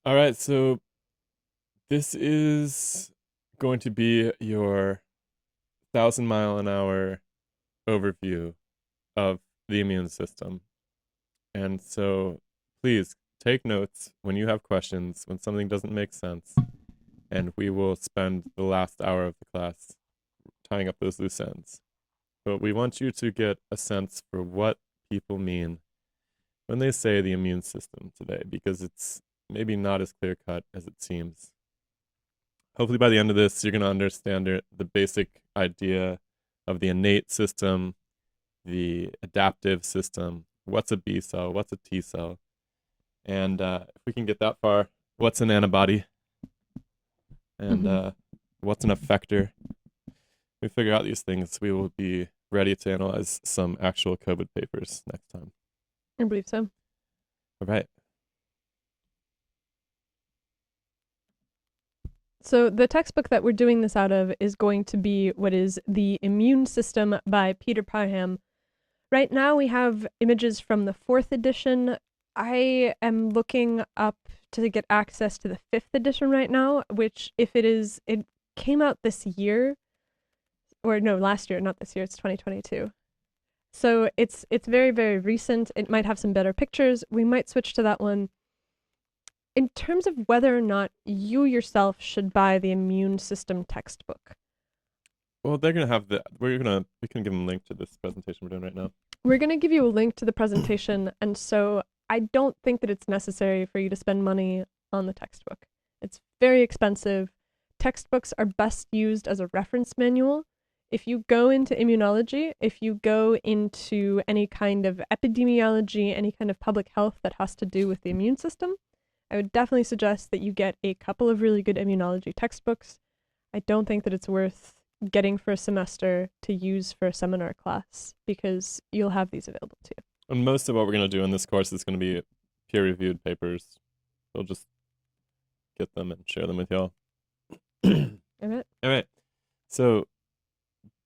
All right, so this is going to be your 1,000 mile an hour overview of the immune system. And so please take notes when you have questions, when something doesn't make sense, and we will spend the last hour of the class tying up those loose ends. But we want you to get a sense for what people mean when they say the immune system today, because it's maybe not as clear cut as it seems. Hopefully, by the end of this, you're going to understand the basic idea of the innate system, the adaptive system, what's a B cell, what's a T cell, and if we can get that far, what's an antibody, and Hmm. what's an effector. We figure out these things, we will be ready to analyze some actual COVID papers next time. I believe so. All right. So the textbook that we're doing this out of is going to be what is The Immune System by Peter Parham. Right now we have images from the fourth edition. I am looking up to get access to the fifth edition right now, which if it came out this year, or no, last year, not this year, it's 2022. So it's very, very recent. It might have some better pictures. We might switch to that one. In terms of whether or not you yourself should buy the immune system textbook, Well, they're gonna have we can give them a link to this presentation we're doing right now. we're going to give you a link to the presentation. And so I don't think that it's necessary for you to spend money on the textbook. It's very expensive. Textbooks are best used as a reference manual. If you go into immunology, if you go into any kind of epidemiology, any kind of public health that has to do with the immune system, I would definitely suggest that you get a couple of really good immunology textbooks. I don't think that it's worth getting for a semester to use for a seminar class because you'll have these available to you. And most of what we're gonna do in this course is gonna be peer-reviewed papers. We'll just get them and share them with y'all. All right. All right. So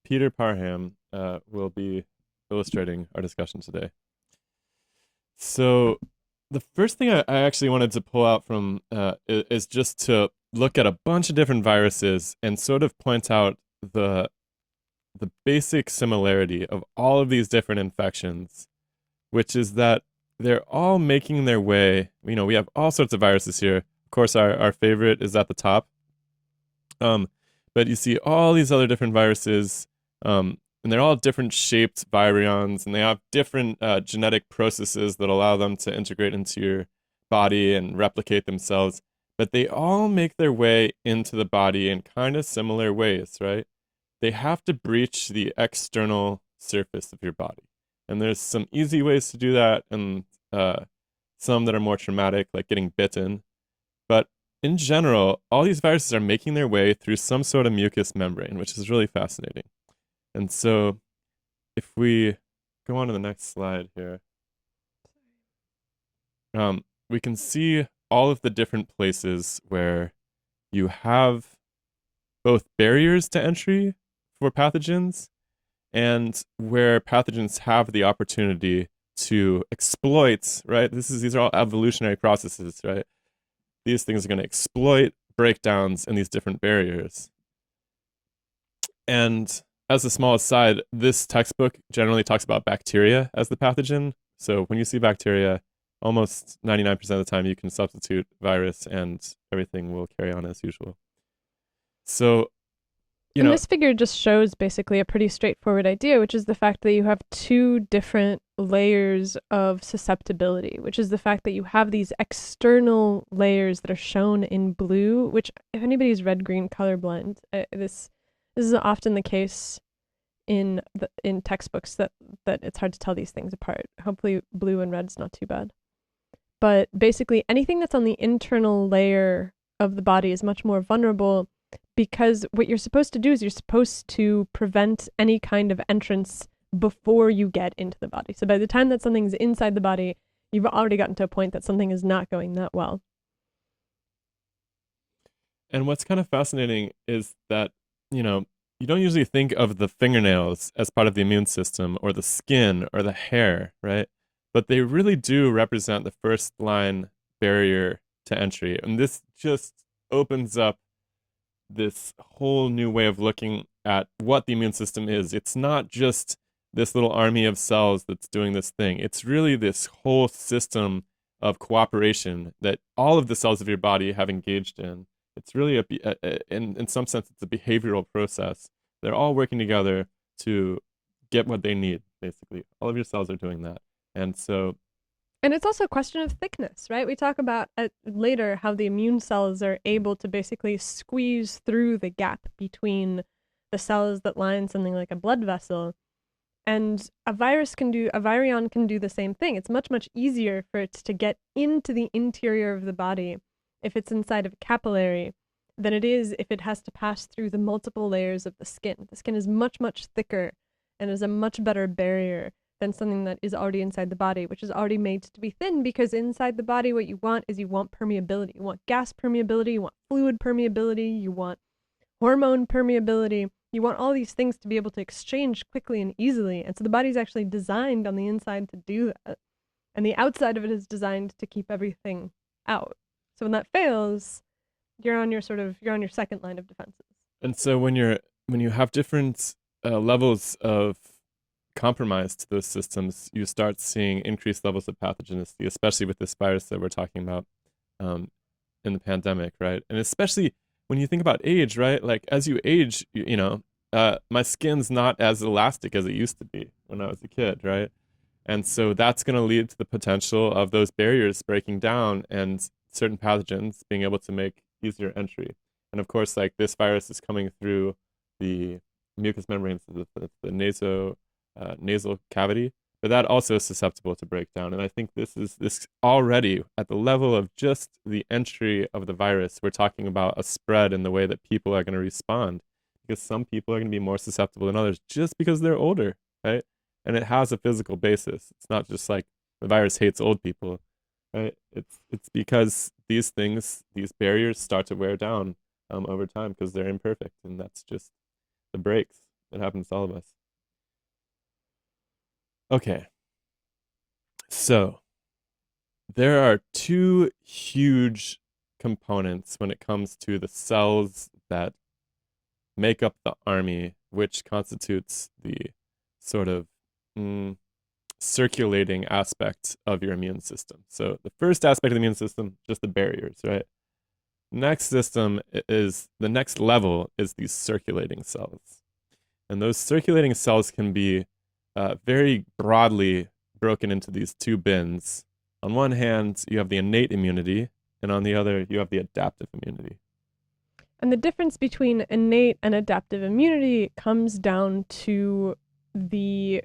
Peter Parham will be illustrating our discussion today. So the first thing I actually wanted to pull out from is just to look at a bunch of different viruses and sort of point out the the basic similarity of all of these different infections, which is that they're all making their way. We have all sorts of viruses here. Of course, our favorite is at the top. Um, but you see all these other different viruses, and they're all different shaped virions, and they have different genetic processes that allow them to integrate into your body and replicate themselves. But they all make their way into the body in kind of similar ways, right? They have to breach the external surface of your body. And there's some easy ways to do that, and some that are more traumatic, like getting bitten. But in general, all these viruses are making their way through some sort of mucous membrane, which is really fascinating. And so if we go on to the next slide here, we can see all of the different places where you have both barriers to entry for pathogens and where pathogens have the opportunity to exploit, right? These are all evolutionary processes, right? These things are going to exploit breakdowns in these different barriers. And as a small aside, this textbook generally talks about bacteria as the pathogen. So when you see bacteria, almost 99% of the time you can substitute virus and everything will carry on as usual. So, you And know, this figure just shows basically a pretty straightforward idea, which is the fact that you have two different layers of susceptibility, which is the fact that you have these external layers that are shown in blue, which if anybody's red-green colorblind, this is often the case in textbooks that it's hard to tell these things apart. Hopefully blue and red's not too bad. But basically anything that's on the internal layer of the body is much more vulnerable because what you're supposed to do is you're supposed to prevent any kind of entrance before you get into the body. So by the time that something's inside the body, you've already gotten to a point that something is not going that well. and what's kind of fascinating is that, you don't usually think of the fingernails as part of the immune system or the skin or the hair, right? But they really do represent the first line barrier to entry. And this just opens up this whole new way of looking at what the immune system is. It's not just this little army of cells that's doing this thing. It's really this whole system of cooperation that all of the cells of your body have engaged in. It's really in some sense, it's a behavioral process. They're all working together to get what they need, basically. All of your cells are doing that. And so, And it's also a question of thickness, right? We talk about later how the immune cells are able to basically squeeze through the gap between the cells that line something like a blood vessel. And a virion can do the same thing. It's much, much easier for it to get into the interior of the body if it's inside of a capillary than it is if it has to pass through the multiple layers of the skin. The skin is much, much thicker and is a much better barrier than something that is already inside the body, which is already made to be thin, because inside the body what you want is you want permeability. You want gas permeability, you want fluid permeability, you want hormone permeability. You want all these things to be able to exchange quickly and easily. And so the body's actually designed on the inside to do that. And the outside of it is designed to keep everything out. So when that fails, you're on your second line of defenses. and so when you have different levels of compromise to those systems, you start seeing increased levels of pathogenicity, especially with this virus that we're talking about in the pandemic, right? And especially when you think about age, right? Like as you age, my skin's not as elastic as it used to be when I was a kid, right? And so that's going to lead to the potential of those barriers breaking down and certain pathogens being able to make easier entry. And of course, like this virus is coming through the mucous membranes of the nasal cavity, but that also is susceptible to breakdown. And I think this already at the level of just the entry of the virus, we're talking about a spread in the way that people are going to respond, because some people are going to be more susceptible than others just because they're older, right? And it has a physical basis. It's not just like the virus hates old people, right? It's because these barriers start to wear down over time because they're imperfect, and that's just the breaks that happens to all of us. Okay, so there are two huge components when it comes to the cells that make up the army, which constitutes the sort of circulating aspect of your immune system. So the first aspect of the immune system, just the barriers, right? Next the next level is these circulating cells. And those circulating cells can be very broadly broken into these two bins. On one hand, you have the innate immunity, and on the other, you have the adaptive immunity. And the difference between innate and adaptive immunity comes down to the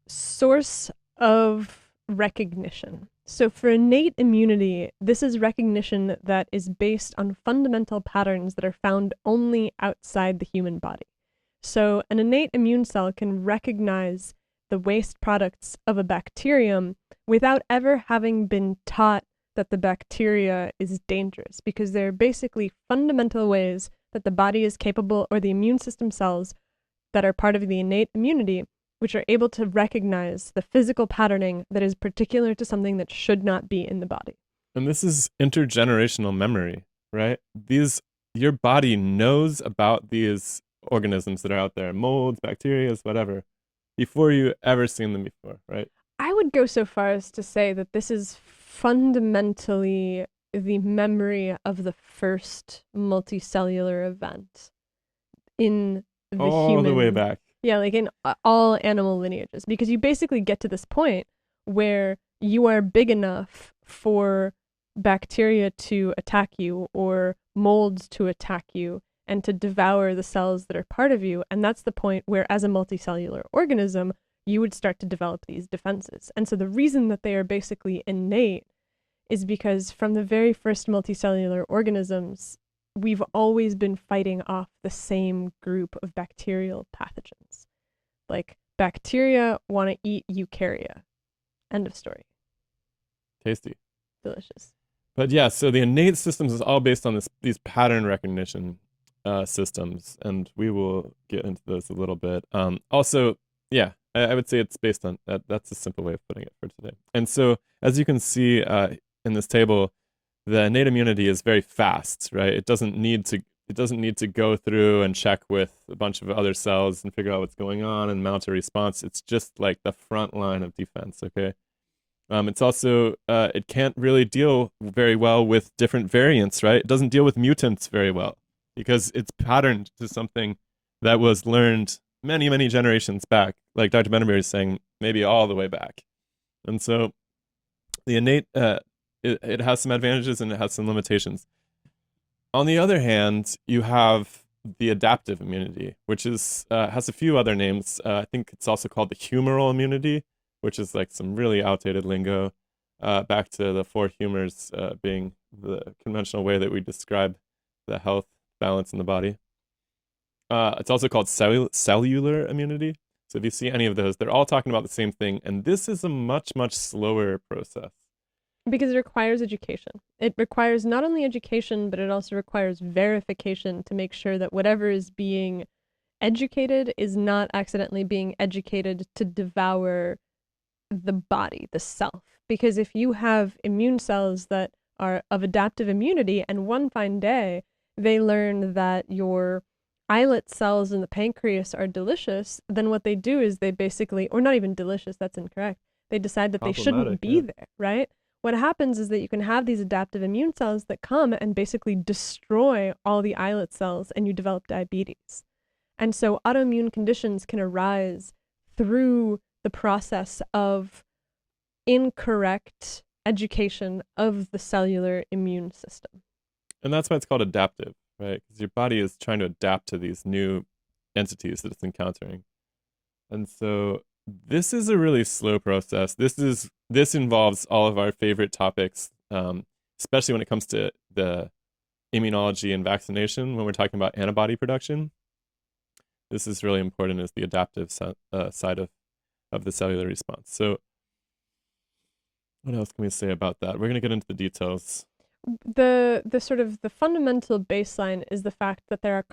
source of recognition. So for innate immunity, this is recognition that is based on fundamental patterns that are found only outside the human body. So an innate immune cell can recognize the waste products of a bacterium without ever having been taught that the bacteria is dangerous, because they're basically fundamental ways that the body is capable, or the immune system cells that are part of the innate immunity, which are able to recognize the physical patterning that is particular to something that should not be in the body. And this is intergenerational memory, right? Your body knows about these organisms that are out there, molds, bacteria, whatever, before you ever seen them before, right? I would go so far as to say that this is fundamentally the memory of the first multicellular event in the all the way back. Yeah, like in all animal lineages, because you basically get to this point where you are big enough for bacteria to attack you or molds to attack you and to devour the cells that are part of you. And that's the point where, as a multicellular organism, you would start to develop these defenses. And so the reason that they are basically innate is because from the very first multicellular organisms, we've always been fighting off the same group of bacterial pathogens. Like, bacteria want to eat eukarya. End of story. Tasty. Delicious. But yeah, so the innate systems is all based on these pattern recognition systems, and we will get into those a little bit. Also, yeah, I would say it's based on that. That's a simple way of putting it for today. And so, as you can see in this table, the innate immunity is very fast, right? It doesn't need to go through and check with a bunch of other cells and figure out what's going on and mount a response. It's just like the front line of defense, okay? It's also it can't really deal very well with different variants, right? It doesn't deal with mutants very well because it's patterned to something that was learned many, many generations back, like Dr. Benenberry is saying, maybe all the way back. And so the innate, it has some advantages and it has some limitations. On the other hand, you have the adaptive immunity, which is has a few other names. I think it's also called the humoral immunity, which is like some really outdated lingo. Back to the four humors being the conventional way that we describe the health balance in the body. It's also called cellular immunity. So if you see any of those, they're all talking about the same thing, and this is a much, much slower process. Because it requires education. It requires not only education, but it also requires verification to make sure that whatever is being educated is not accidentally being educated to devour the body, the self. Because if you have immune cells that are of adaptive immunity and one fine day they learn that your islet cells in the pancreas are delicious, then what they do is they basically, or not even delicious, that's incorrect, they decide that they shouldn't Problematic, be yeah. there, right? What happens is that you can have these adaptive immune cells that come and basically destroy all the islet cells and you develop diabetes. And so autoimmune conditions can arise through the process of incorrect education of the cellular immune system. And that's why it's called adaptive, right? Because your body is trying to adapt to these new entities that it's encountering. And so this is a really slow process. This involves all of our favorite topics, especially when it comes to the immunology and vaccination. When we're talking about antibody production, this is really important as the adaptive side of the cellular response. So what else can we say about that? We're going to get into the details. The sort of the fundamental baseline is the fact that there are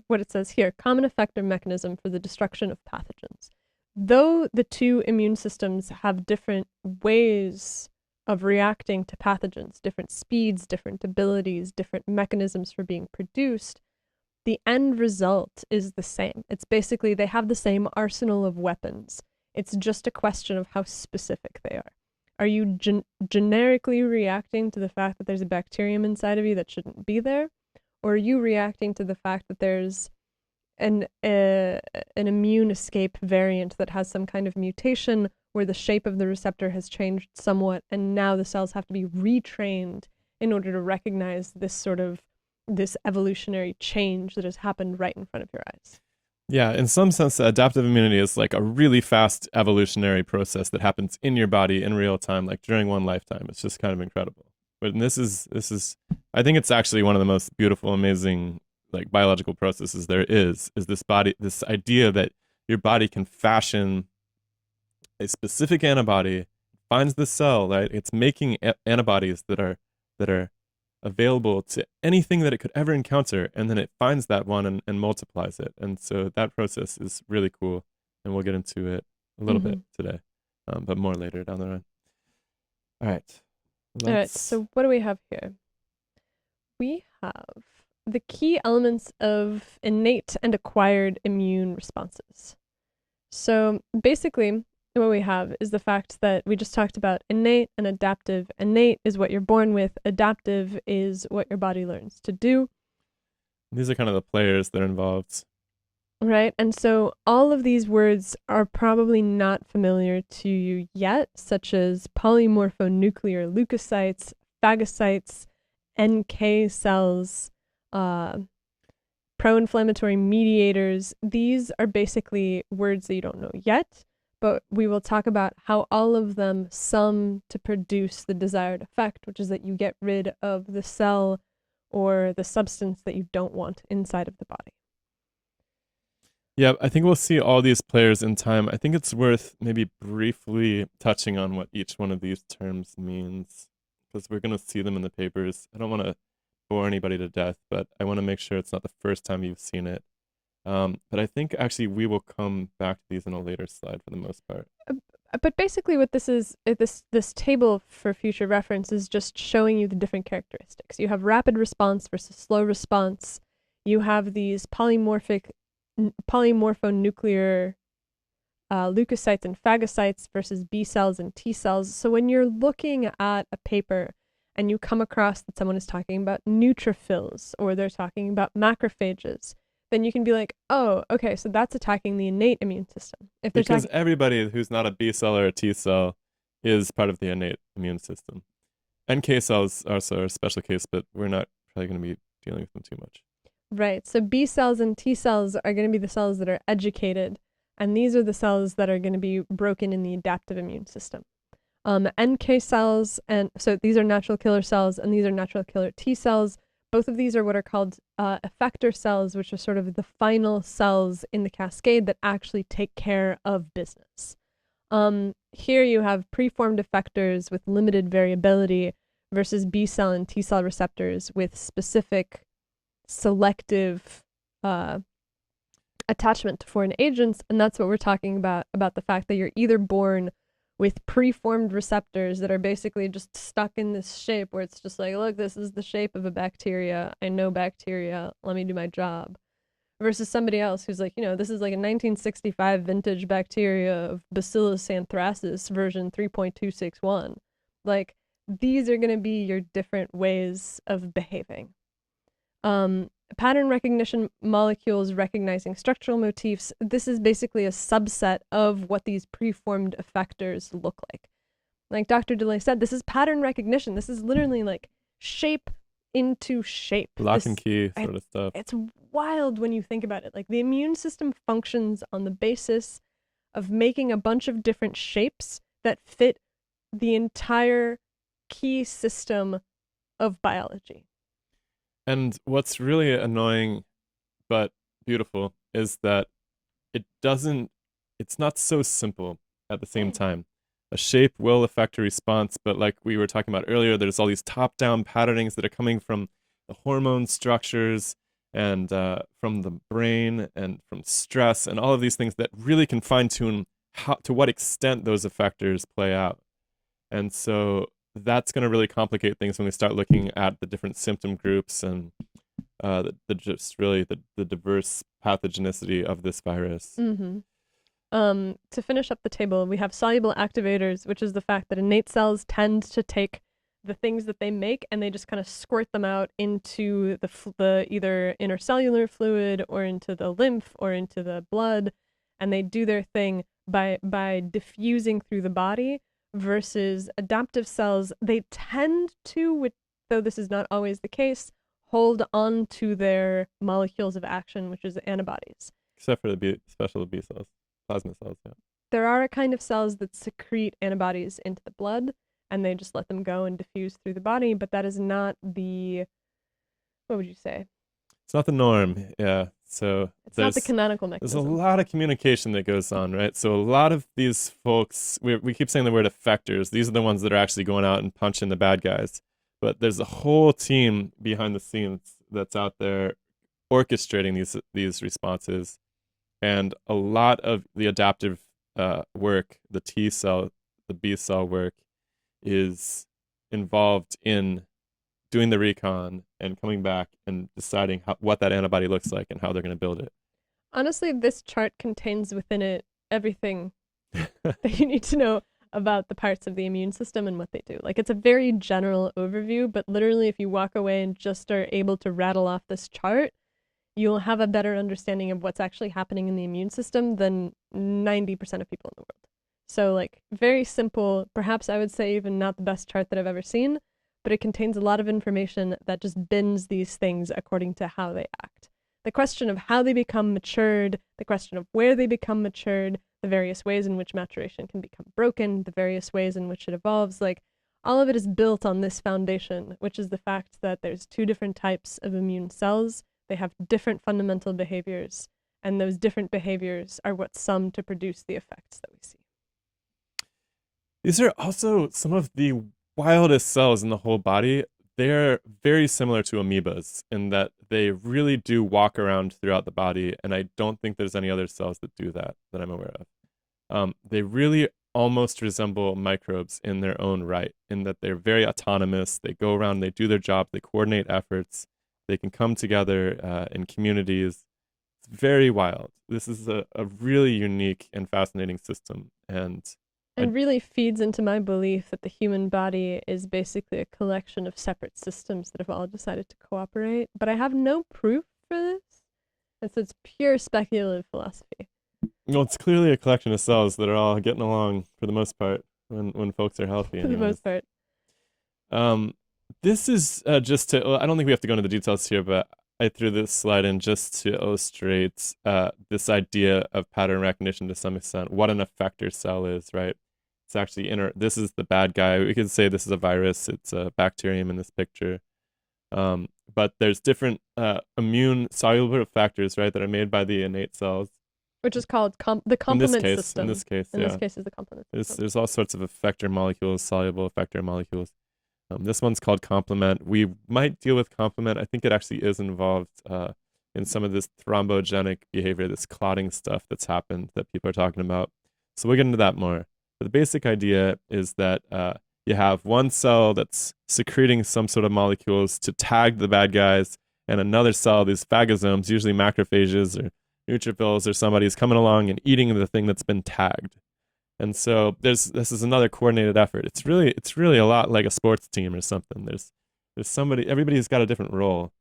what it says here, common effector mechanism for the destruction of pathogens. Though the two immune systems have different ways of reacting to pathogens, different speeds, different abilities, different mechanisms for being produced, the end result is the same. It's basically they have the same arsenal of weapons. It's just a question of how specific they are. Are you generically reacting to the fact that there's a bacterium inside of you that shouldn't be there? Or are you reacting to the fact that there's an immune escape variant that has some kind of mutation where the shape of the receptor has changed somewhat and now the cells have to be retrained in order to recognize this evolutionary change that has happened right in front of your eyes? Yeah, in some sense, adaptive immunity is like a really fast evolutionary process that happens in your body in real time, like during one lifetime. It's just kind of incredible. But this is, I think it's actually one of the most beautiful, amazing, like biological processes there is this idea that your body can fashion a specific antibody, finds the cell, right? It's making antibodies that are available to anything that it could ever encounter, and then it finds that one and multiplies it. And so that process is really cool, and we'll get into it a little bit today, but more later down the line. All right. All right, so what do we have here? We have the key elements of innate and acquired immune responses. So basically, what we have is the fact that we just talked about innate and adaptive. Innate is what you're born with, adaptive is what your body learns to do. These are kind of the players that are involved. Right, and so all of these words are probably not familiar to you yet, such as polymorphonuclear leukocytes, phagocytes, NK cells, pro-inflammatory mediators. These are basically words that you don't know yet, but we will talk about how all of them sum to produce the desired effect, which is that you get rid of the cell or the substance that you don't want inside of the body. Yeah, I think we'll see all these players in time. I think it's worth maybe briefly touching on what each one of these terms means, because we're going to see them in the papers. I don't want to bore anybody to death, but I want to make sure it's not the first time you've seen it. But I think actually we will come back to these in a later slide for the most part. But basically, what this is, this table for future reference is just showing you the different characteristics. You have rapid response versus slow response. You have these polymorphonuclear leukocytes and phagocytes versus B cells and T cells. So when you're looking at a paper and you come across that someone is talking about neutrophils or they're talking about macrophages, then you can be like, oh, okay, so that's attacking the innate immune system. If they're Because talking, everybody who's not a B cell or a T cell is part of the innate immune system. NK cells also are a special case, but we're not probably going to be dealing with them too much. right, so B cells and T cells are going to be the cells that are educated, and these are the cells that are going to be broken in the adaptive immune system. NK cells, and so these are natural killer cells, and these are natural killer T cells. Both of these are what are called effector cells, which are sort of the final cells in the cascade that actually take care of business. Here you have preformed effectors with limited variability versus B cell and T cell receptors with specific selective attachment to foreign agents, and that's what we're talking about the fact that you're either born with preformed receptors that are basically just stuck in this shape where it's just like, look, this is the shape of a bacteria. I know bacteria. Let me do my job. Versus somebody else who's like, this is like a 1965 vintage bacteria of Bacillus anthracis version 3.261. Like, these are going to be your different ways of behaving. Pattern recognition molecules recognizing structural motifs. This is basically a subset of what these preformed effectors look like. Like Dr. DeLay said, this is pattern recognition. This is literally like shape into shape. Lock and key sort of stuff. It's wild when you think about it. Like the immune system functions on the basis of making a bunch of different shapes that fit the entire key system of biology. And what's really annoying but beautiful is that it's not so simple at the same time. A shape will affect a response, but like we were talking about earlier, there's all these top-down patternings that are coming from the hormone structures and from the brain and from stress and all of these things that really can fine-tune to what extent those effectors play out. And so that's going to really complicate things when we start looking at the different symptom groups and just really the diverse pathogenicity of this virus. Mm-hmm. To finish up the table, we have soluble activators, which is the fact that innate cells tend to take the things that they make and they just kind of squirt them out into the either intercellular fluid or into the lymph or into the blood, and they do their thing by diffusing through the body. Versus adaptive cells, they tend to, though this is not always the case, hold on to their molecules of action, which is antibodies. Except for the special B cells, plasma cells, yeah. There are a kind of cells that secrete antibodies into the blood, and they just let them go and diffuse through the body, but that is not what would you say? It's not the norm, yeah. So it's not the canonical mechanism. There's a lot of communication that goes on, right? So a lot of these folks, we keep saying the word effectors. These are the ones that are actually going out and punching the bad guys. But there's a whole team behind the scenes that's out there orchestrating these responses. And a lot of the adaptive work, the T cell, the B cell work, is involved in doing the recon and coming back and deciding what that antibody looks like and how they're going to build it. Honestly, this chart contains within it everything that you need to know about the parts of the immune system and what they do. Like, it's a very general overview, but literally if you walk away and just are able to rattle off this chart, you'll have a better understanding of what's actually happening in the immune system than 90% of people in the world. So, like, very simple, perhaps I would say even not the best chart that I've ever seen, but it contains a lot of information that just bends these things according to how they act. The question of how they become matured, the question of where they become matured, the various ways in which maturation can become broken, the various ways in which it evolves, like, all of it is built on this foundation, which is the fact that there's two different types of immune cells. They have different fundamental behaviors, and those different behaviors are what sum to produce the effects that we see. These are also some of the wildest cells in the whole body. They're very similar to amoebas in that they really do walk around throughout the body, and I don't think there's any other cells that do that I'm aware of. They really almost resemble microbes in their own right, in that they're very autonomous. They go around, they do their job, they coordinate efforts, they can come together in communities. It's very wild. This is a really unique and fascinating system. I, And really feeds into my belief that the human body is basically a collection of separate systems that have all decided to cooperate. But I have no proof for this. And so it's pure speculative philosophy. well, it's clearly a collection of cells that are all getting along for the most part when folks are healthy, For the anyways. most part. Um, this is just to, well, I don't think we have to go into the details here, but I threw this slide in just to illustrate this idea of pattern recognition to some extent, what an effector cell is, right? It's actually this is the bad guy. We could say this is a virus. It's a bacterium in this picture. But there's different immune soluble factors, right, that are made by the innate cells. Which is called the complement system. In this case, In yeah. this case is the complement system. There's all sorts of effector molecules, soluble effector molecules. This one's called complement. We might deal with complement. I think it actually is involved in some of this thrombogenic behavior, this clotting stuff that's happened that people are talking about. So we'll get into that more. But the basic idea is that you have one cell that's secreting some sort of molecules to tag the bad guys, and another cell, these phagosomes, usually macrophages or neutrophils or somebody, is coming along and eating the thing that's been tagged. And so this is another coordinated effort. It's really a lot like a sports team or something. There's somebody, everybody's got a different role,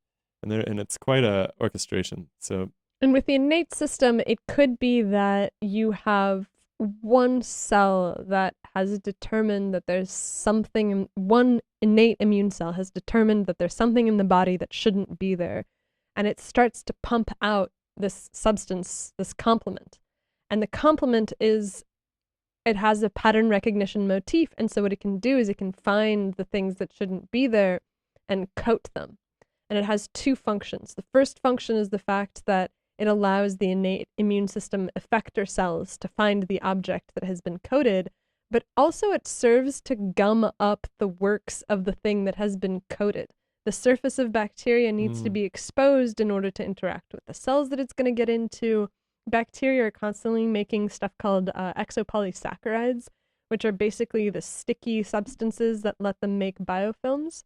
and it's quite a orchestration. So, and with the innate system, it could be that you have one cell that has determined that there's something, one innate immune cell has determined that there's something in the body that shouldn't be there, and it starts to pump out this substance, this complement. And the complement it has a pattern recognition motif, and so what it can do is it can find the things that shouldn't be there and coat them. And it has two functions. The first function is the fact that it allows the innate immune system effector cells to find the object that has been coated, but also it serves to gum up the works of the thing that has been coated. The surface of bacteria needs to be exposed in order to interact with the cells that it's going to get into. Bacteria are constantly making stuff called exopolysaccharides, which are basically the sticky substances that let them make biofilms.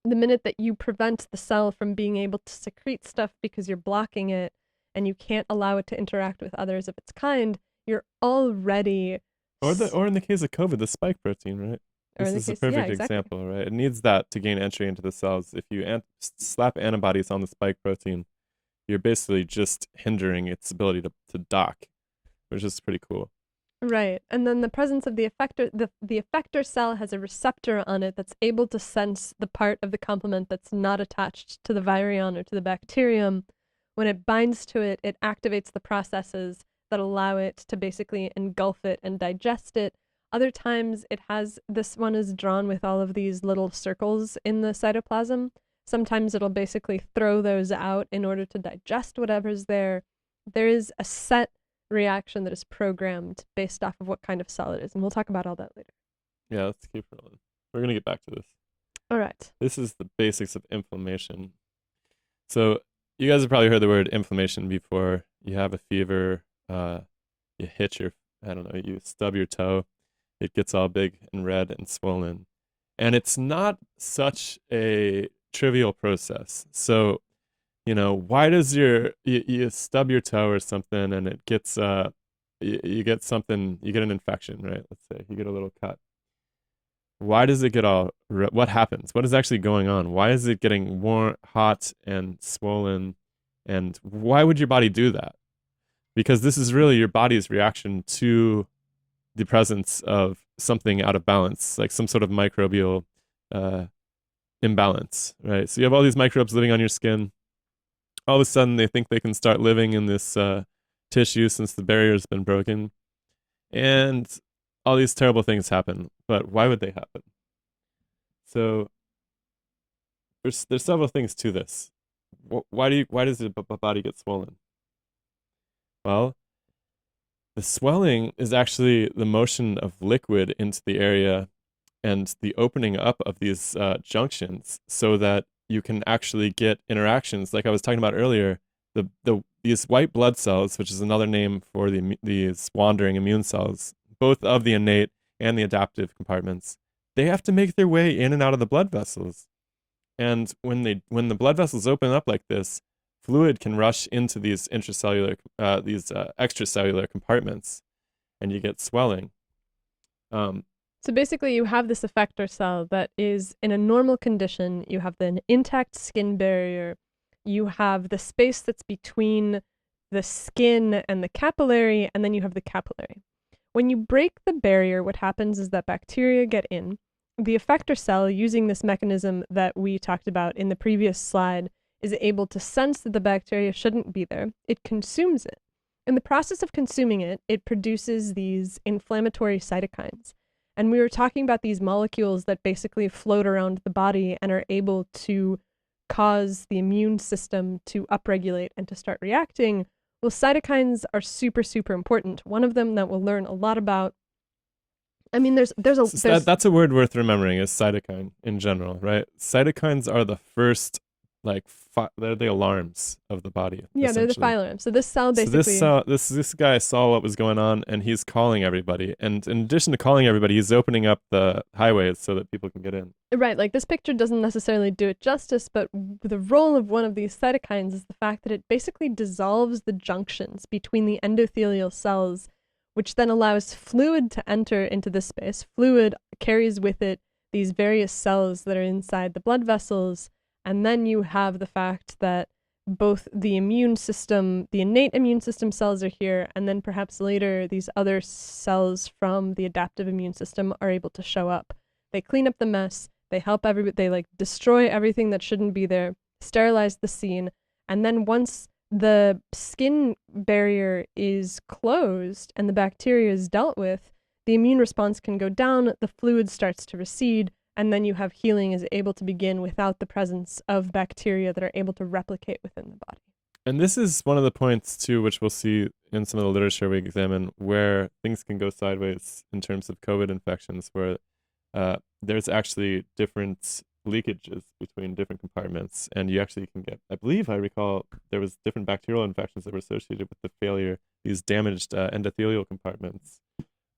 The minute that you prevent the cell from being able to secrete stuff because you're blocking it and you can't allow it to interact with others of its kind, you're already... Or in the case of COVID, the spike protein, right? This is a perfect example, right? It needs that to gain entry into the cells. If you slap antibodies on the spike protein, you're basically just hindering its ability to dock, which is pretty cool. Right. And then the presence of the effector, the effector cell has a receptor on it that's able to sense the part of the complement that's not attached to the virion or to the bacterium. When it binds to it, it activates the processes that allow it to basically engulf it and digest it. Other times this one is drawn with all of these little circles in the cytoplasm. Sometimes it'll basically throw those out in order to digest whatever's there. There is a set reaction that is programmed based off of what kind of cell it is, and we'll talk about all that later. Yeah, let's keep rolling. We're going to get back to this. All right. This is the basics of inflammation. So you guys have probably heard the word inflammation before. You have a fever, you hit you stub your toe, it gets all big and red and swollen. And it's not such a trivial process. So, why does you stub your toe or something and it gets, you get an infection, right? Let's say you get a little cut. Why does it get what happens? What is actually going on? Why is it getting warm, hot, and swollen? And why would your body do that? Because this is really your body's reaction to the presence of something out of balance, like some sort of microbial imbalance, right? So you have all these microbes living on your skin. All of a sudden, they think they can start living in this tissue since the barrier's been broken. And all these terrible things happen. But why would they happen? So there's several things to this. Why does the body get swollen? Well, the swelling is actually the motion of liquid into the area and the opening up of these junctions so that you can actually get interactions. Like I was talking about earlier, these white blood cells, which is another name for these wandering immune cells, both of the innate and the adaptive compartments, they have to make their way in and out of the blood vessels. And when the blood vessels open up like this, fluid can rush into these extracellular compartments, and you get swelling. So basically, you have this effector cell that is in a normal condition. You have the intact skin barrier. You have the space that's between the skin and the capillary, and then you have the capillary. When you break the barrier, what happens is that bacteria get in. The effector cell, using this mechanism that we talked about in the previous slide, is able to sense that the bacteria shouldn't be there. It consumes it. In the process of consuming it, it produces these inflammatory cytokines. And we were talking about these molecules that basically float around the body and are able to cause the immune system to upregulate and to start reacting. Well, cytokines are super, super important. One of them that we'll learn a lot about. I mean, that's a word worth remembering, is cytokine in general, right? Cytokines are the first, like, they're the alarms of the body. Yeah, they're the fire alarms. So this cell basically. So this guy saw what was going on, and he's calling everybody. And in addition to calling everybody, he's opening up the highways so that people can get in. Right, like this picture doesn't necessarily do it justice, but the role of one of these cytokines is the fact that it basically dissolves the junctions between the endothelial cells, which then allows fluid to enter into this space. Fluid carries with it these various cells that are inside the blood vessels, and then you have the fact that both the immune system, the innate immune system cells are here, and then perhaps later these other cells from the adaptive immune system are able to show up. They clean up the mess, they help they like destroy everything that shouldn't be there, sterilize the scene, and then once the skin barrier is closed and the bacteria is dealt with, the immune response can go down, the fluid starts to recede, and then you have healing is able to begin without the presence of bacteria that are able to replicate within the body. And this is one of the points, too, which we'll see in some of the literature we examine, where things can go sideways in terms of COVID infections, where there's actually different leakages between different compartments, and you actually can get, I recall, there was different bacterial infections that were associated with the failure, these damaged endothelial compartments.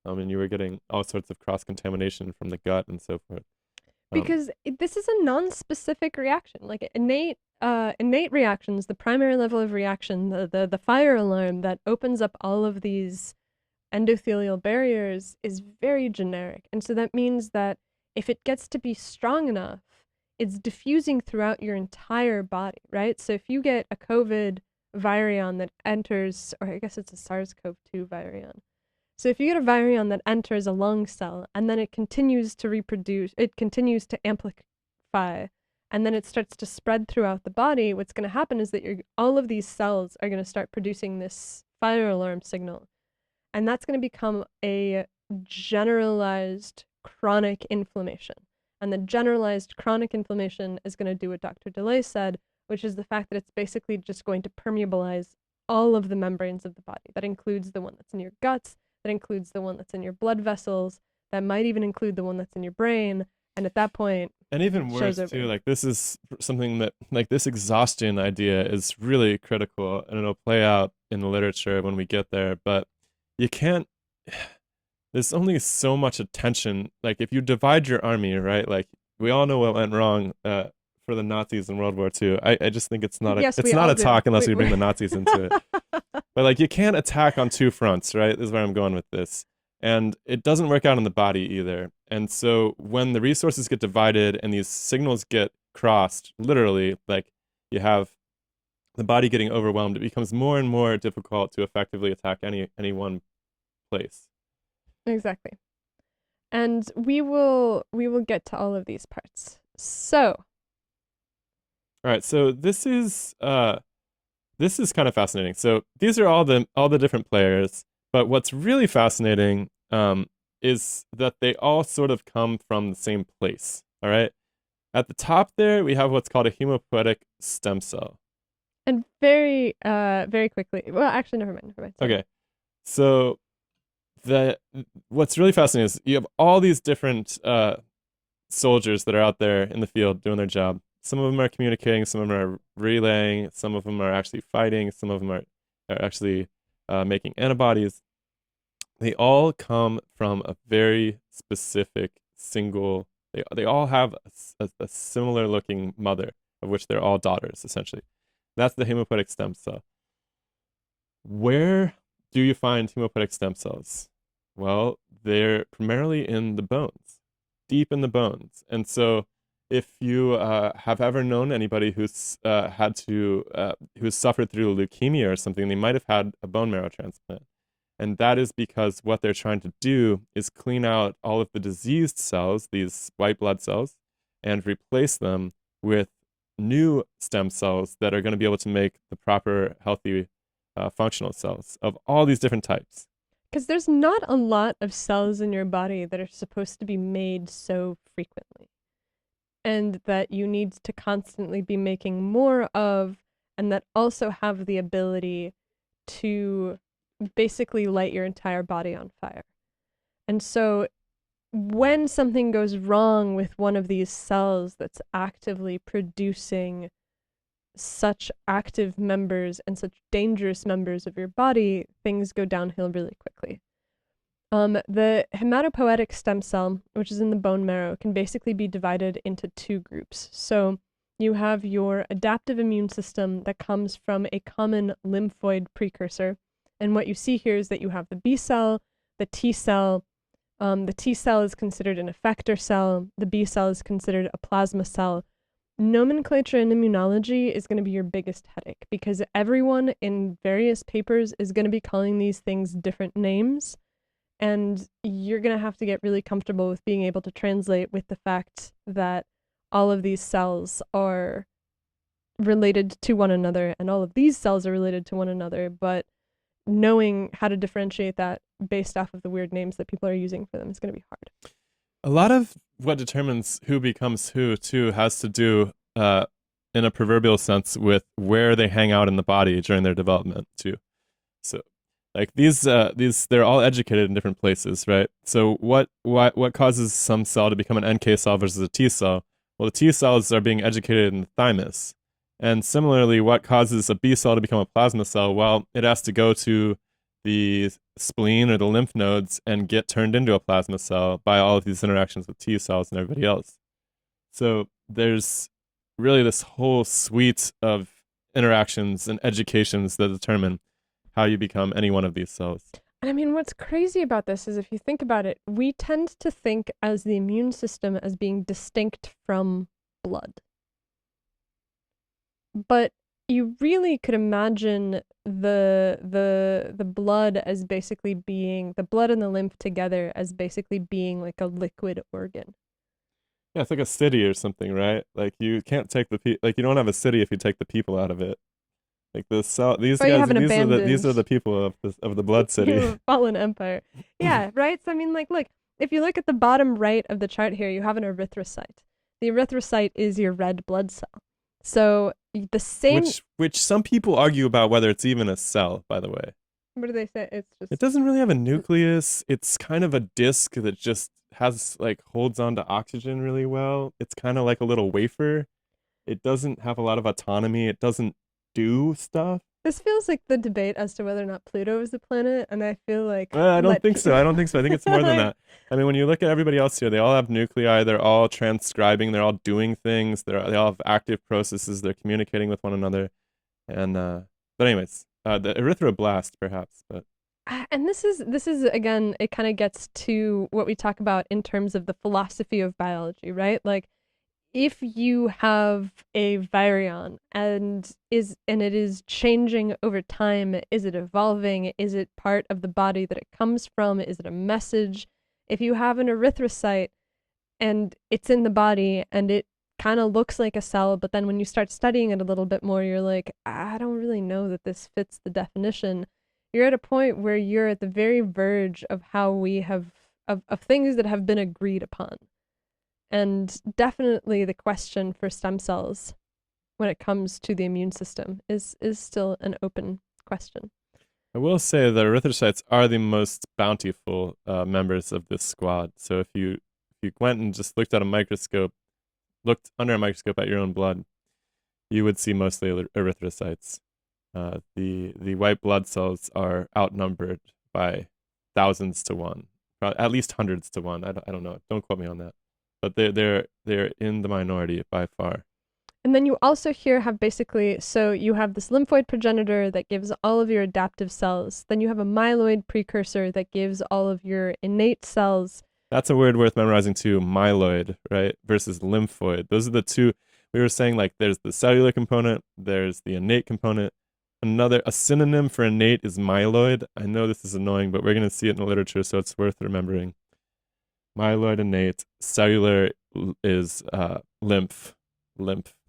And you were getting all sorts of cross-contamination from the gut and so forth. Because this is a non-specific reaction. Like innate reactions, the primary level of reaction, the fire alarm that opens up all of these endothelial barriers is very generic. And so that means that if it gets to be strong enough, it's diffusing throughout your entire body, right? So if you get a COVID virion that enters, or I guess it's a SARS-CoV-2 virion. So if you get a virion that enters a lung cell and then it continues to reproduce, it continues to amplify, and then it starts to spread throughout the body, what's going to happen is that all of these cells are going to start producing this fire alarm signal. And that's going to become a generalized chronic inflammation. And the generalized chronic inflammation is going to do what Dr. DeLay said, which is the fact that it's basically just going to permeabilize all of the membranes of the body. That includes the one that's in your guts, that includes the one that's in your blood vessels, that might even include the one that's in your brain. And at that point, and even worse too, like this is something that, like, this exhaustion idea is really critical, and it'll play out in the literature when we get there. But you can't, there's only so much attention. Like if you divide your army, right? Like we all know what went wrong for the Nazis in World War II. I just think it's not a talk unless we bring the Nazis into it. But like you can't attack on two fronts, right? This is where I'm going with this. And it doesn't work out in the body either. And so when the resources get divided and these signals get crossed, literally, like you have the body getting overwhelmed, it becomes more and more difficult to effectively attack any one place. Exactly. And we will get to all of these parts. So, all right, so this is kind of fascinating. So these are all the different players, but what's really fascinating is that they all sort of come from the same place. All right, at the top there we have what's called a hematopoietic stem cell. And very quickly, well, actually, never mind. Sorry. Okay, so what's really fascinating is you have all these different soldiers that are out there in the field doing their job. Some of them are communicating, some of them are relaying, some of them are actually fighting, some of them are actually making antibodies. they all come from a very specific single. They all have a similar looking mother, of which they're all daughters essentially. That's the hematopoietic stem cell. Where do you find hematopoietic stem cells? Well, they're primarily in the bones, deep in the bones. And so, if you have ever known anybody who's suffered through leukemia or something, they might have had a bone marrow transplant. And that is because what they're trying to do is clean out all of the diseased cells, these white blood cells, and replace them with new stem cells that are going to be able to make the proper, healthy, functional cells of all these different types. Because there's not a lot of cells in your body that are supposed to be made so frequently, and that you need to constantly be making more of, and that also have the ability to basically light your entire body on fire. And so when something goes wrong with one of these cells that's actively producing such active members and such dangerous members of your body, things go downhill really quickly. The hematopoietic stem cell, which is in the bone marrow, can basically be divided into two groups. So you have your adaptive immune system that comes from a common lymphoid precursor. And what you see here is that you have the B cell, the T cell. The T cell is considered an effector cell. The B cell is considered a plasma cell. Nomenclature in immunology is going to be your biggest headache because everyone in various papers is going to be calling these things different names. And you're going to have to get really comfortable with being able to translate with the fact that all of these cells are related to one another and all of these cells are related to one another, but knowing how to differentiate that based off of the weird names that people are using for them is going to be hard. A lot of what determines who becomes who, too, has to do, in a proverbial sense, with where they hang out in the body during their development, too. So, like they're all educated in different places, right? So, what causes some cell to become an NK cell versus a T cell? Well, the T cells are being educated in the thymus, and similarly, what causes a B cell to become a plasma cell? Well, it has to go to the spleen or the lymph nodes and get turned into a plasma cell by all of these interactions with T cells and everybody else. So there's really this whole suite of interactions and educations that determine how you become any one of these cells. And I mean, what's crazy about this is if you think about it, we tend to think as the immune system as being distinct from blood. But you really could imagine the blood as basically being the blood and the lymph together as basically being like a liquid organ. Yeah, it's like a city or something, right? Like you can't take like you don't have a city if you take the people out of it. Like the cell, these But you guys, have an these are the people of the blood you city. have a fallen empire. Yeah, right? So I mean, like, look, if you look at the bottom right of the chart here, you have an erythrocyte. The erythrocyte is your red blood cell. So the same. Which some people argue about whether it's even a cell, by the way. What do they say? It's just. It doesn't really have a nucleus. It's kind of a disc that just has like holds on to oxygen really well. It's kind of like a little wafer. It doesn't have a lot of autonomy. It doesn't do stuff. This feels like the debate as to whether or not Pluto is a planet, and I feel like. I don't think so. I don't think so. I think it's more than that. I mean, when you look at everybody else here, they all have nuclei. They're all transcribing. They all doing things. They all have active processes. They're communicating with one another. And but anyways, the erythroblast perhaps. But And this is again, it kind of gets to what we talk about in terms of the philosophy of biology, right? Like, if you have a virion and it is changing over time, is it evolving? Is it part of the body that it comes from? Is it a message? If you have an erythrocyte and it's in the body and it kind of looks like a cell, but then when you start studying it a little bit more, you're like, I don't really know that this fits the definition. You're at a point where you're at the very verge of how we have of things that have been agreed upon. And definitely the question for stem cells when it comes to the immune system is still an open question. I will say that erythrocytes are the most bountiful members of this squad. So if you went and just looked under a microscope at your own blood, you would see mostly erythrocytes. The white blood cells are outnumbered by thousands to one, at least hundreds to one. I don't know. Don't quote me on that. But they're in the minority by far. And then you also here have basically, so you have this lymphoid progenitor that gives all of your adaptive cells. Then you have a myeloid precursor that gives all of your innate cells. That's a word worth memorizing too, myeloid, right? Versus lymphoid. Those are the two. We were saying like there's the cellular component, there's the innate component. A synonym for innate is myeloid. I know this is annoying, but we're going to see it in the literature, so it's worth remembering. Myeloid innate, cellular is lymph,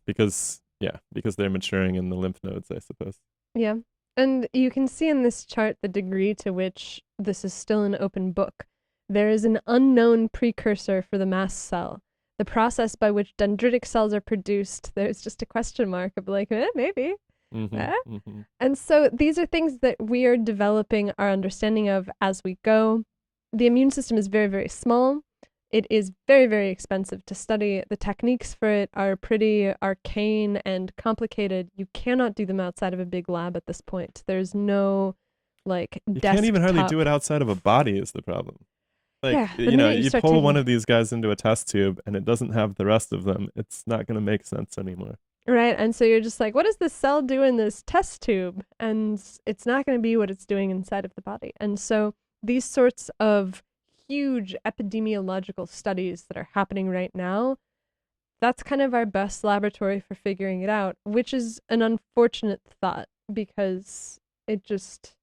because they're maturing in the lymph nodes, I suppose. Yeah. And you can see in this chart the degree to which this is still an open book. There is an unknown precursor for the mast cell. The process by which dendritic cells are produced, there's just a question mark of like, maybe. And so these are things that we are developing our understanding of as we go. The immune system is very, very small. It is very, very expensive to study. The techniques for it are pretty arcane and complicated. You cannot do them outside of a big lab at this point. There's no like You can't even hardly do it outside of a body is the problem. Like, yeah, you pull one of these guys into a test tube and it doesn't have the rest of them. It's not going to make sense anymore. Right. And so you're just like, what does this cell do in this test tube? And it's not going to be what it's doing inside of the body. And so these sorts of huge epidemiological studies that are happening right now, that's kind of our best laboratory for figuring it out, which is an unfortunate thought because it just,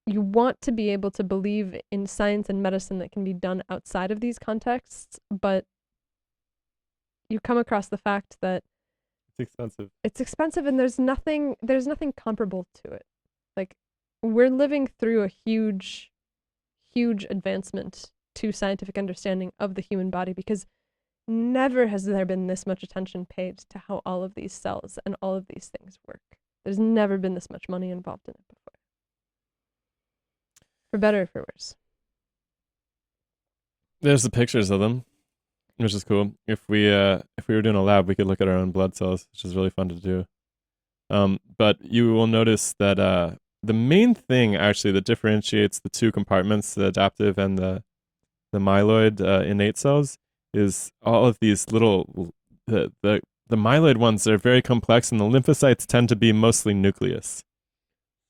you want to be able to believe in science and medicine that can be done outside of these contexts, but you come across the fact that it's expensive and there's nothing comparable to it. Like, we're living through a huge advancement to scientific understanding of the human body because never has there been this much attention paid to how all of these cells and all of these things work. There's never been this much money involved in it before. For better or for worse. There's the pictures of them, which is cool. If we were doing a lab, we could look at our own blood cells, which is really fun to do. But you will notice that the main thing actually that differentiates the two compartments, the adaptive and the myeloid innate cells, is all of these little the myeloid ones are very complex, and the lymphocytes tend to be mostly nucleus.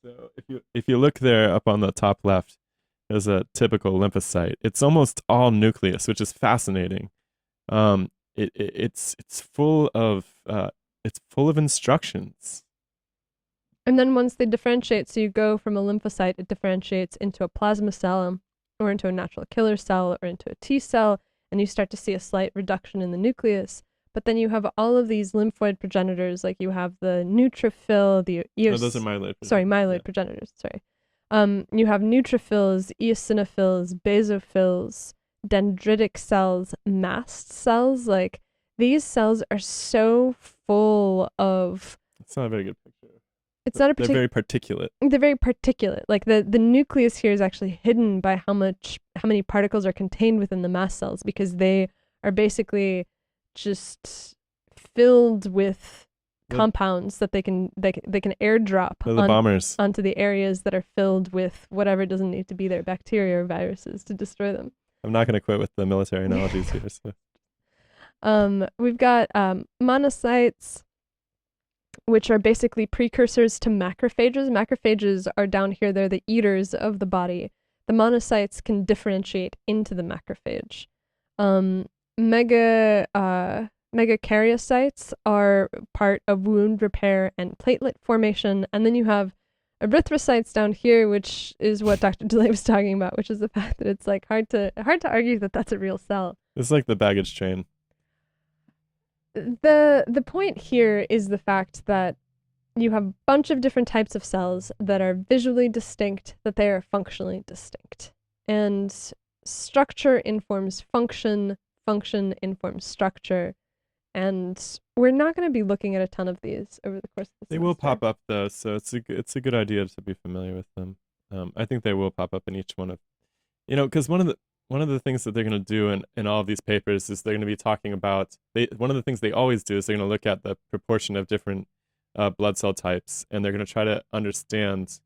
So if you look there up on the top left, there's a typical lymphocyte. It's almost all nucleus, which is fascinating. It's full of instructions. And then once they differentiate, so you go from a lymphocyte, it differentiates into a plasma cell, or into a natural killer cell, or into a T cell, and you start to see a slight reduction in the nucleus. But then you have all of these lymphoid progenitors, like you have the neutrophil, the those are myeloid. Myeloid progenitors. Sorry. You have neutrophils, eosinophils, basophils, dendritic cells, mast cells. Like, these cells are so full of. It's not a very good picture. It's not a They're very particulate. They're very particulate. Like the nucleus here is actually hidden by how many particles are contained within the mast cells, because they are basically just filled with compounds that they can airdrop bombers onto the areas that are filled with whatever doesn't need to be there, bacteria or viruses, to destroy them. I'm not going to quit with the military analogies here. So. We've got monocytes, which are basically precursors to macrophages. Macrophages are down here. They're the eaters of the body. The monocytes can differentiate into the macrophage. Megakaryocytes are part of wound repair and platelet formation. And then you have erythrocytes down here, which is what Dr. DeLay was talking about, which is the fact that it's like hard to argue that that's a real cell. It's like the baggage train. The point here is the fact that you have a bunch of different types of cells that are visually distinct, that they are functionally distinct. And structure informs function, function informs structure. And we're not going to be looking at a ton of these over the course of the semester. They will pop up though, so it's a good idea to be familiar with them. I think they will pop up in each one of, because one of the things that they're going to do in all of these papers is they're going to be talking about, one of the things they always do is they're going to look at the proportion of different blood cell types, and they're going to try to understand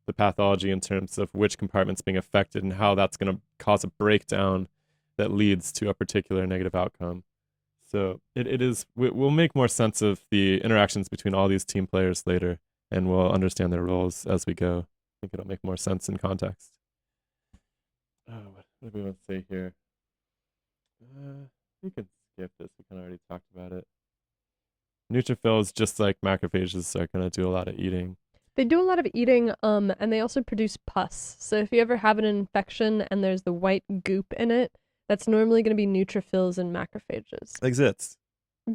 the pathology in terms of which compartment's being affected and how that's going to cause a breakdown that leads to a particular negative outcome. So we'll make more sense of the interactions between all these team players later, and we'll understand their roles as we go. I think it'll make more sense in context. What do we want to say here? You can skip this. We kind of already talked about it. Neutrophils, just like macrophages, are going to do a lot of eating. They do a lot of eating, and they also produce pus. So if you ever have an infection and there's the white goop in it, that's normally going to be neutrophils and macrophages. Like zits.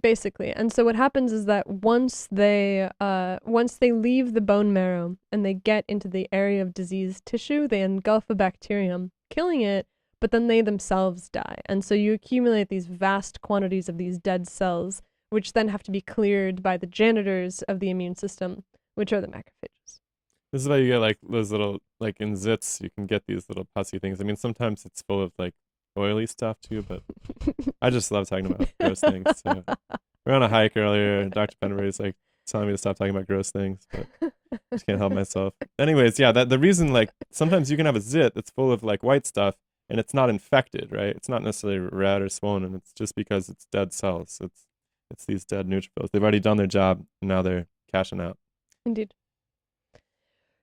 Basically. And so what happens is that once they leave the bone marrow and they get into the area of diseased tissue, they engulf a bacterium, killing it, but then they themselves die. And so you accumulate these vast quantities of these dead cells, which then have to be cleared by the janitors of the immune system, which are the macrophages. This is why you get like those little, like in zits, you can get these little pussy things. I mean, sometimes it's full of like oily stuff too, but I just love talking about gross things. So we're on a hike earlier. Dr. Pennery's like telling me to stop talking about gross things, but I just can't help myself. Anyways, yeah, the reason, like, sometimes you can have a zit that's full of like white stuff and it's not infected, right? It's not necessarily red or swollen, and it's just because it's dead cells. It's these dead neutrophils. They've already done their job, and now they're cashing out. Indeed.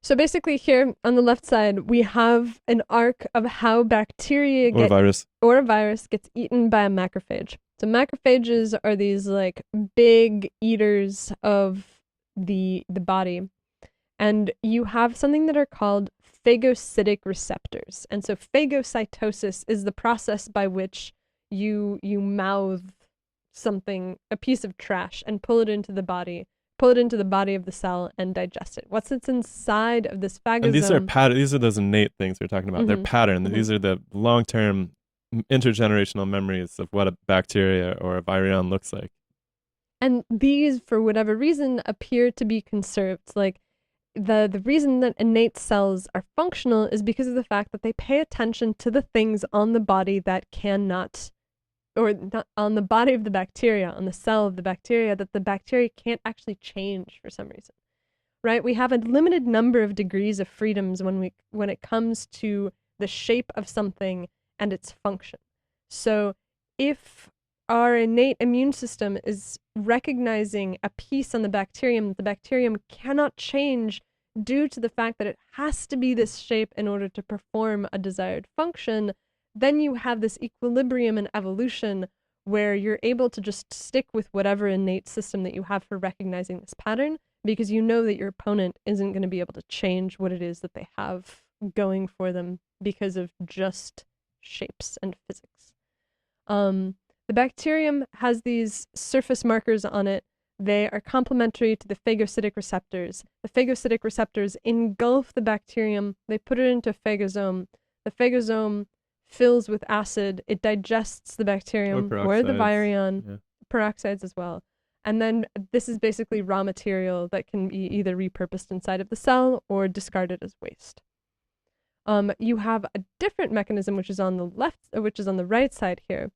So basically here on the left side, we have an arc of how bacteria or a virus gets eaten by a macrophage. So macrophages are these like big eaters of the body. And you have something that are called phagocytic receptors. And so phagocytosis is the process by which you mouth something, a piece of trash, and pull it into the body of the cell and digest it. What's inside of this phagosome? And these are those innate things we're talking about. Mm-hmm. They're pattern. Mm-hmm. These are the long-term intergenerational memories of what a bacteria or a virion looks like. And these, for whatever reason, appear to be conserved. Like the reason that innate cells are functional is because of the fact that they pay attention to the things on the body that cannot, or not on the body of the bacteria, on the cell of the bacteria, that the bacteria can't actually change for some reason, right? We have a limited number of degrees of freedoms when it comes to the shape of something and its function. So if our innate immune system is recognizing a piece on the bacterium that the bacterium cannot change due to the fact that it has to be this shape in order to perform a desired function, then you have this equilibrium in evolution where you're able to just stick with whatever innate system that you have for recognizing this pattern, because you know that your opponent isn't going to be able to change what it is that they have going for them because of just shapes and physics. The bacterium has these surface markers on it. They are complementary to the phagocytic receptors. The phagocytic receptors engulf the bacterium. They put it into a phagosome. The phagosome fills with acid. It digests the bacterium or the virion, peroxides as well. And then this is basically raw material that can be either repurposed inside of the cell or discarded as waste. You have a different mechanism, which is on the right side here,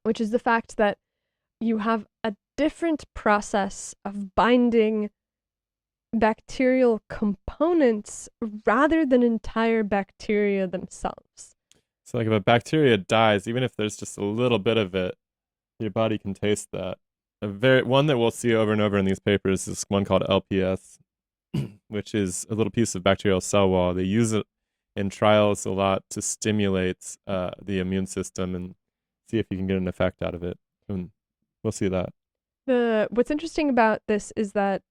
which is the fact that you have a different process of binding bacterial components rather than entire bacteria themselves. So like if a bacteria dies, even if there's just a little bit of it, your body can taste that. One that we'll see over and over in these papers is one called LPS, which is a little piece of bacterial cell wall. They use it in trials a lot to stimulate the immune system and see if you can get an effect out of it. And we'll see that. What's interesting about this is that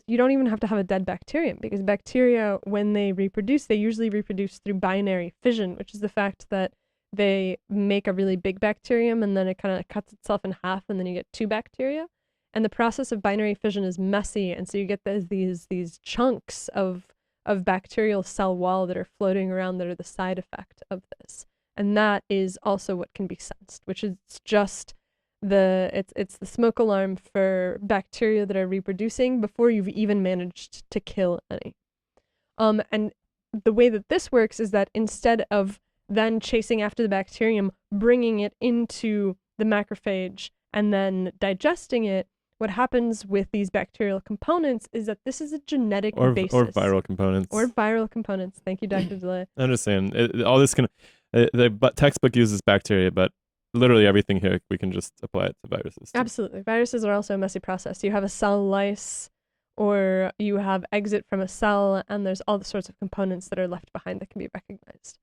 you don't even have to have a dead bacterium, because bacteria, when they reproduce, they usually reproduce through binary fission, which is the fact that they make a really big bacterium and then it kind of cuts itself in half and then you get two bacteria. And the process of binary fission is messy, and so you get these chunks of bacterial cell wall that are floating around that are the side effect of this. And that is also what can be sensed, which is just it's the smoke alarm for bacteria that are reproducing before you've even managed to kill any. And the way that this works is that instead of then chasing after the bacterium, bringing it into the macrophage and then digesting it, what happens with these bacterial components is that this is a genetic or basis. viral components. Or viral components. Thank you, Dr. DeLay. I'm just saying, all this can. The textbook uses bacteria, but literally everything here we can just apply it to viruses too. Absolutely. Viruses are also a messy process. You have a cell lyse, or you have exit from a cell, and there's all the sorts of components that are left behind that can be recognized.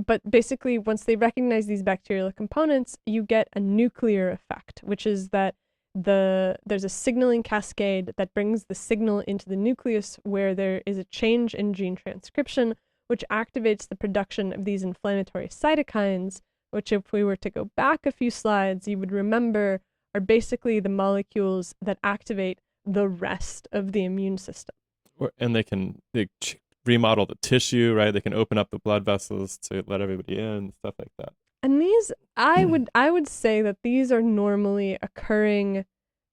But basically, once they recognize these bacterial components, you get a nuclear effect, which is that there's a signaling cascade that brings the signal into the nucleus where there is a change in gene transcription, which activates the production of these inflammatory cytokines, which if we were to go back a few slides, you would remember are basically the molecules that activate the rest of the immune system. And they remodel the tissue, right? They can open up the blood vessels to let everybody in, stuff like that. And these, I would say that these are normally occurring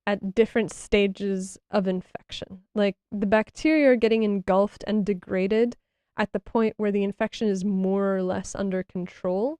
at different stages of infection. Like the bacteria are getting engulfed and degraded at the point where the infection is more or less under control.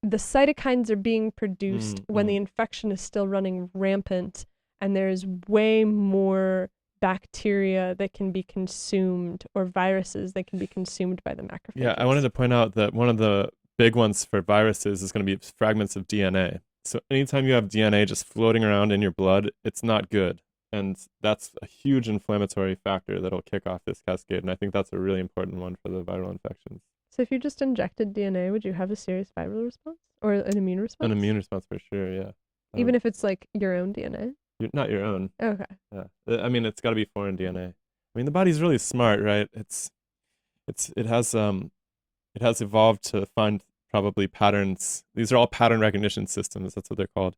The cytokines are being produced when the infection is still running rampant, and there's way more bacteria that can be consumed, or viruses that can be consumed by the macrophages. Yeah, I wanted to point out that one of the big ones for viruses is going to be fragments of DNA. So anytime you have DNA just floating around in your blood, it's not good. And that's a huge inflammatory factor that'll kick off this cascade. And I think that's a really important one for the viral infections. So if you just injected DNA, would you have a serious viral response? Or an immune response? An immune response for sure, yeah. Even if it's like your own DNA? Not your own. Okay. Yeah. I mean, it's got to be foreign DNA. I mean, the body's really smart, right? It has evolved to find probably patterns. These are all pattern recognition systems. That's what they're called,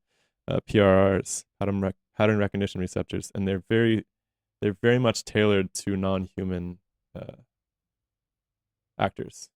PRRs, pattern recognition receptors, and they're very much tailored to non-human actors.